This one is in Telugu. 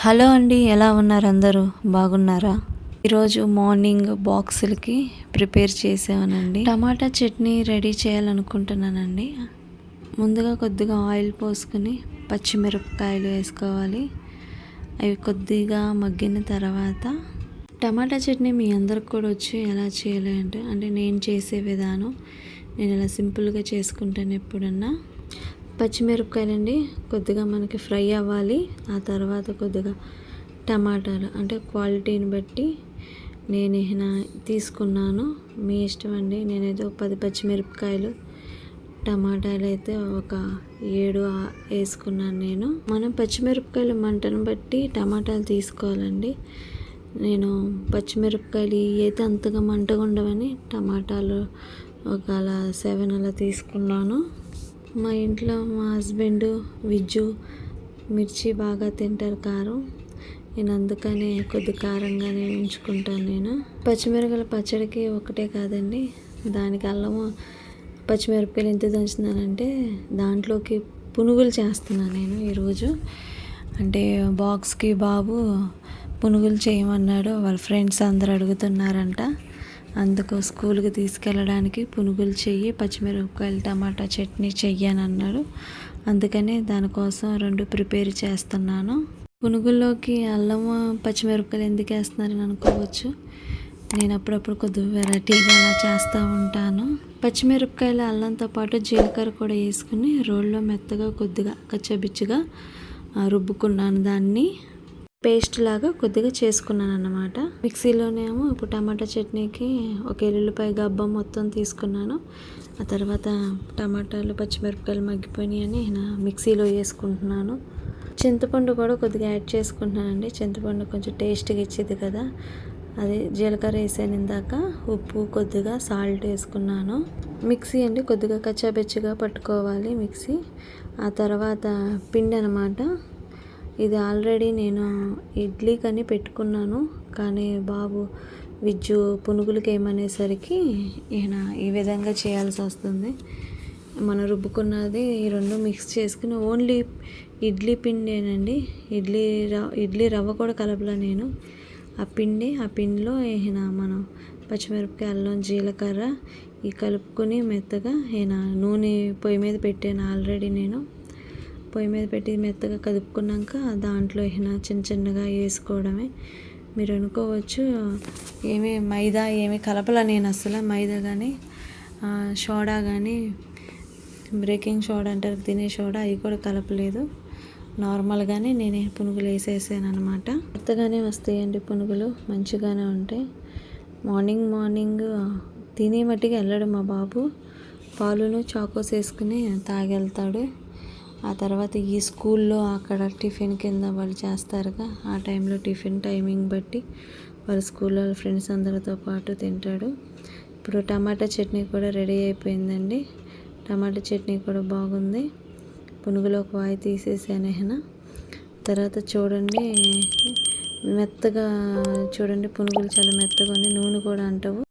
హలో అండి, ఎలా ఉన్నారు అందరూ? బాగున్నారా? ఈరోజు మార్నింగ్ బాక్సులకి ప్రిపేర్ చేసానండి. టమాటా చట్నీ రెడీ చేయాలనుకుంటున్నానండి. ముందుగా కొద్దిగా ఆయిల్ పోసుకుని పచ్చిమిరపకాయలు వేసుకోవాలి. అవి కొద్దిగా మగ్గిన తర్వాత టమాటా చట్నీ మీ అందరికి కూడా వచ్చి ఎలా చేయాలి అంటే నేను చేసే విధానం. నేను ఇలా సింపుల్గా చేసుకుంటాను ఎప్పుడన్నా. పచ్చిమిరపకాయలండి కొద్దిగా మనకి ఫ్రై అవ్వాలి. ఆ తర్వాత కొద్దిగా టమాటాలు అంటే క్వాలిటీని బట్టి నేను తీసుకున్నాను. మీ ఇష్టం అండి. నేనైతే 10 పచ్చిమిరపకాయలు, టమాటాలు అయితే ఒక 7 వేసుకున్నాను నేను. మనం పచ్చిమిరపకాయలు మంటను బట్టి టమాటాలు తీసుకోవాలండి. నేను పచ్చిమిరపకాయలు అయితే అంతగా మంటగా ఉండవని టమాటాలు ఒక 7 అలా తీసుకున్నాను. మా ఇంట్లో మా హస్బెండ్ విజ్జు మిర్చి బాగా తింటారు కారం. నేను అందుకనే కొద్ది కారంగానే ఉంచుకుంటాను. నేను పచ్చిమిరపకాయల పచ్చడికి ఒకటే కాదండి, దానికి అల్లము పచ్చిమిరపకాయలు ఎంత దంచుతున్నానంటే దాంట్లోకి పునుగులు చేస్తున్నాను నేను ఈరోజు. అంటే బాక్స్కి బాబు పునుగులు చేయమన్నాడు. వాళ్ళ ఫ్రెండ్స్ అందరు అడుగుతున్నారంట. అందుకు స్కూల్కి తీసుకెళ్ళడానికి పునుగులు చెయ్యి, పచ్చిమిరపకాయలు టమాటా చట్నీ చెయ్యని అన్నాడు. అందుకని దానికోసం 2 ప్రిపేర్ చేస్తున్నాను. పునుగుల్లోకి అల్లము పచ్చిమిరపకాయలు ఎందుకు వేస్తున్నారని అనుకోవచ్చు. నేను అప్పుడప్పుడు కొద్దిగా వెరైటీగా అలా చేస్తూ ఉంటాను. పచ్చిమిరపకాయలు అల్లంతో పాటు జీలకర్ర కూడా వేసుకుని రోల్లో మెత్తగా కొద్దిగా కచ్చబిచ్చుగా రుబ్బుకున్నాను. దాన్ని పేస్ట్ లాగా కొద్దిగా చేసుకున్నాను అన్నమాట. మిక్సీలోనేమో ఇప్పుడు టమాటా చట్నీకి ఒక ఎల్లుల్లిపాయ గబ్బ మొత్తం తీసుకున్నాను. ఆ తర్వాత టమాటాలు పచ్చిమిరపకాయలు మగ్గిపోయినాయని మిక్సీలో వేసుకుంటున్నాను. చింతపండు కూడా కొద్దిగా యాడ్ చేసుకుంటున్నానండి. చింతపండు కొంచెం టేస్ట్గా ఇచ్చేది కదా. అది జీలకర్ర వేసాను ఇందాక, ఉప్పు కొద్దిగా సాల్ట్ వేసుకున్నాను. మిక్సీ అండి కొద్దిగా కచ్చాబెచ్చగా పట్టుకోవాలి మిక్సీ. ఆ తర్వాత పిండి అనమాట. ఇది ఆల్రెడీ నేను ఇడ్లీకని పెట్టుకున్నాను, కానీ బాబు విజ్జు పునుగులకి ఏమనేసరికి ఈ విధంగా చేయాల్సి వస్తుంది. మనం రుబ్బుకున్నది ఈ 2 మిక్స్ చేసుకుని ఓన్లీ ఇడ్లీ పిండేనండి. ఇడ్లీ రవ్వ కూడా కలపలా నేను. ఆ పిండిలో మనం పచ్చిమిరపకాయ, అల్లం, జీలకర్ర ఈ కలుపుకొని మెత్తగా నూనె పొయ్యి మీద పెట్టాను ఆల్రెడీ. నేను పొయ్యి మీద పెట్టి మెత్తగా కదుపుకున్నాక దాంట్లో చిన్న చిన్నగా వేసుకోవడమే. మీరు అనుకోవచ్చు మైదా ఏమీ కలపలా నేను అసలు. మైదా కానీ సోడా కానీ, బేకింగ్ సోడా అంటారు, తినే సోడా, అవి కూడా కలపలేదు. నార్మల్గానే నేనే పునుగులు వేసేసాను అనమాట. మెత్తగానే వస్తాయండి పునుగులు, మంచిగానే ఉంటాయి. మార్నింగ్ తినే మట్టిగా వెళ్ళడు మా బాబు. పాలును చాకోస్ వేసుకుని తాగెళ్తాడు. ఆ తర్వాత ఈ స్కూల్లో అక్కడ టిఫిన్ కింద వాళ్ళు చేస్తారుగా, ఆ టైంలో టిఫిన్ టైమింగ్ బట్టి వాళ్ళ స్కూల్లో వాళ్ళ ఫ్రెండ్స్ అందరితో పాటు తింటాడు. ఇప్పుడు టమాటా చట్నీ కూడా రెడీ అయిపోయిందండి. టమాటా చట్నీ కూడా బాగుంది. పునుగులో ఒక వాయి తీసేసాను. తర్వాత చూడండి మెత్తగా, చూడండి పునుగులు చాలా మెత్తగా ఉన్నాయి, నూనె కూడా అంటవు.